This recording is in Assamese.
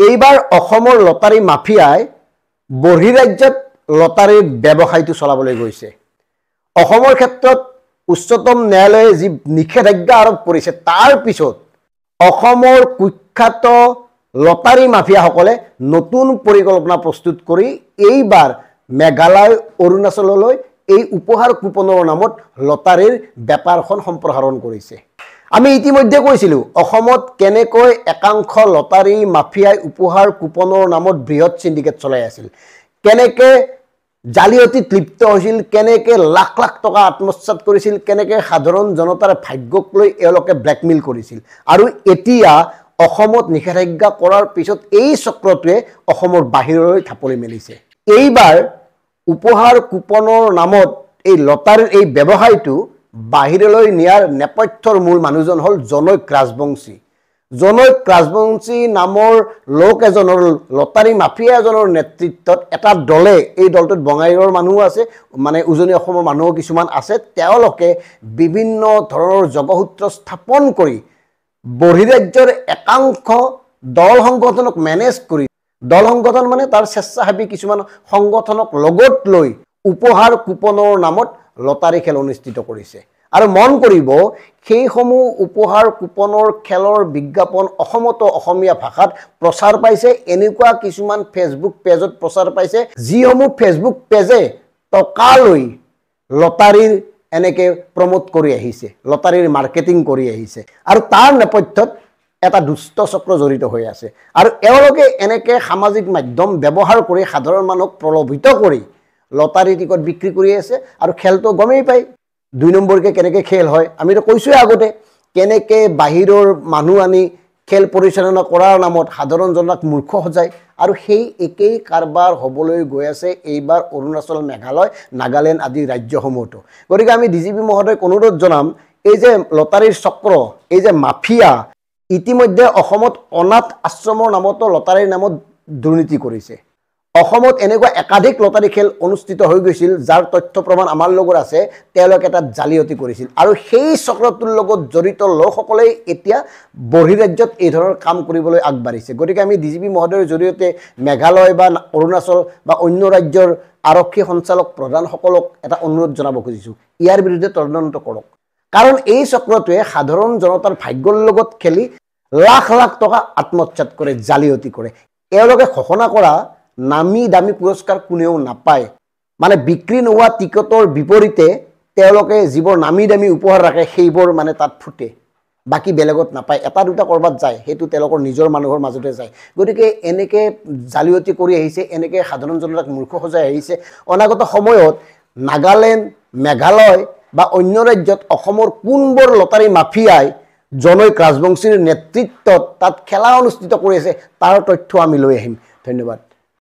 এইবাৰ অসমৰ লটাৰী মাফিয়াই বহিৰাজ্যত লটাৰীৰ ব্যৱসায়টো চলাবলৈ গৈছে। অসমৰ ক্ষেত্ৰত উচ্চতম ন্যায়ালয়ে যি নিষেধাজ্ঞা আৰোপ কৰিছে তাৰ পিছত অসমৰ কুখ্যাত লটাৰী মাফিয়াসকলে নতুন পৰিকল্পনা প্ৰস্তুত কৰি এইবাৰ মেঘালয় অৰুণাচললৈ এই উপহাৰ কুপনৰ নামত লটাৰীৰ বেপাৰখন সম্প্ৰসাৰণ কৰিছে। আমি ইতিমধ্যে কৈছিলো অসমত কেনেকৈ একাংশ লটাৰী মাফিয়াই উপহাৰ কুপনৰ নামত বৃহৎ সিন্ডিকেট চলাই আছিল, কেনেকে জালিয়াতিত লিপ্ত হৈছিল, কেনেকে লাখ লাখ টকা আত্মসাৎ কৰিছিল, কেনেকে সাধাৰণ জনতাৰ ভাগ্যক লৈ এওঁলোকে ব্লেকমেইল কৰিছিল। আৰু এতিয়া অসমত নিষেধাজ্ঞা কৰাৰ পিছত এই চক্ৰটোৱে অসমৰ বাহিৰলৈ ঢাপলি মেলিছে। এইবাৰ উপহাৰ কুপনৰ নামত এই লটাৰীৰ এই ব্যৱসায়টো বাহিৰলৈ নিয়াৰ নেপথ্যৰ মূল মানুহজন হ'ল জনৈক ৰাজবংশী। জনৈক ৰাজবংশী নামৰ লোক এজনৰ লটাৰী মাফিয়া এজনৰ নেতৃত্বত এটা দলে, এই দলটোত বঙাইগাঁৱৰ মানুহ আছে, মানে উজনি অসমৰ মানুহ কিছুমান আছে, তেওঁলোকে বিভিন্ন ধৰণৰ যোগসূত্ৰ স্থাপন কৰি বহিৰাজ্যৰ একাংশ দল সংগঠনক মেনেজ কৰি, দল সংগঠন মানে তাৰ স্বেচ্ছাসেৱী কিছুমান সংগঠনক লগত লৈ উপহাৰ কুপনৰ নামত লটাৰী খেল অনুষ্ঠিত কৰিছে। আৰু মন কৰিব সেইসমূহ উপহাৰ কুপনৰ খেলৰ বিজ্ঞাপন অসমতো অসমীয়া ভাষাত প্ৰচাৰ পাইছে। এনেকুৱা কিছুমান ফেচবুক পেজত প্ৰচাৰ পাইছে যিসমূহ ফেচবুক পেজে টকা লৈ লটাৰীৰ এনেকে প্ৰমোট কৰি আহিছে, লটাৰীৰ মাৰ্কেটিং কৰি আহিছে। আৰু তাৰ নেপথ্যত এটা দুষ্ট চক্ৰ জড়িত হৈ আছে। আৰু এওঁলোকে এনেকে সামাজিক মাধ্যম ব্যৱহাৰ কৰি সাধাৰণ মানুহক প্ৰলোভিত কৰি লটাৰী টিকট বিক্ৰী কৰি আছে। আৰু খেলটো গমেই পায় 2 নম্বৰকে কেনেকে খেল হয়, আমিতো কৈছোৱে আগতে, কেনেকে বাহিৰৰ মানুহ আনি খেল পৰিচালনা কৰাৰ নামত সাধাৰণ জনতাক মূৰ্খ সজায়। আৰু সেই একেই কাৰবাৰ হ'বলৈ গৈ আছে এইবাৰ অৰুণাচল, মেঘালয়, নাগালেণ্ড আদি ৰাজ্যসমূহতো। গতিকে আমি ডিজিপি মহোদয়ক অনুৰোধ জনাম, এই যে লটাৰীৰ চক্ৰ, এই যে মাফিয়া ইতিমধ্যে অসমত অনাথ আশ্ৰমৰ নামতো লটাৰীৰ নামত দুৰ্নীতি কৰিছে। অসমত এনেকুৱা একাধিক লটাৰী খেল অনুষ্ঠিত হৈ গৈছিল যাৰ তথ্য প্ৰমাণ আমাৰ লগত আছে, তেওঁলোকে তাত জালিয়াতি কৰিছিল। আৰু সেই চক্ৰটোৰ লগত জড়িত লোকসকলে এতিয়া বহিৰাজ্যত এই ধৰণৰ কাম কৰিবলৈ আগবাঢ়িছে। গতিকে আমি ডিজিপি মহোদয়ৰ জৰিয়তে মেঘালয় বা অৰুণাচল বা অন্য ৰাজ্যৰ আৰক্ষী সঞ্চালক প্ৰধানসকলক এটা অনুৰোধ জনাব খুজিছোঁ, ইয়াৰ বিৰুদ্ধে তদন্ত কৰক। কাৰণ এই চক্ৰটোৱে সাধাৰণ জনতাৰ ভাগ্যৰ লগত খেলি লাখ লাখ টকা আত্মসাৎ কৰে, জালিয়াতি কৰে। এওঁলোকে ঘোষণা কৰা নামী দামী পুৰস্কাৰ কোনেও নাপায়। মানে বিক্ৰী নোহোৱা টিকটৰ বিপৰীতে তেওঁলোকে যিবোৰ নামী দামী উপহাৰ ৰাখে সেইবোৰ মানে তাত ফুটে, বাকী বেলেগত নাপায়। এটা দুটা ক'ৰবাত যায়, সেইটো তেওঁলোকৰ নিজৰ মানুহৰ মাজতে যায়। গতিকে এনেকৈ জালিয়াতি কৰি আহিছে, এনেকৈ সাধাৰণ জনতাক মূৰ্খ সজাই আহিছে। অনাগত সময়ত নাগালেণ্ড, মেঘালয় বা অন্য ৰাজ্যত অসমৰ কোনবোৰ লটাৰী মাফিয়াই জনৈক ৰাজবংশীৰ নেতৃত্বত তাত খেলা অনুষ্ঠিত কৰি আছে তাৰ তথ্য আমি লৈ আহিম। ধন্যবাদ।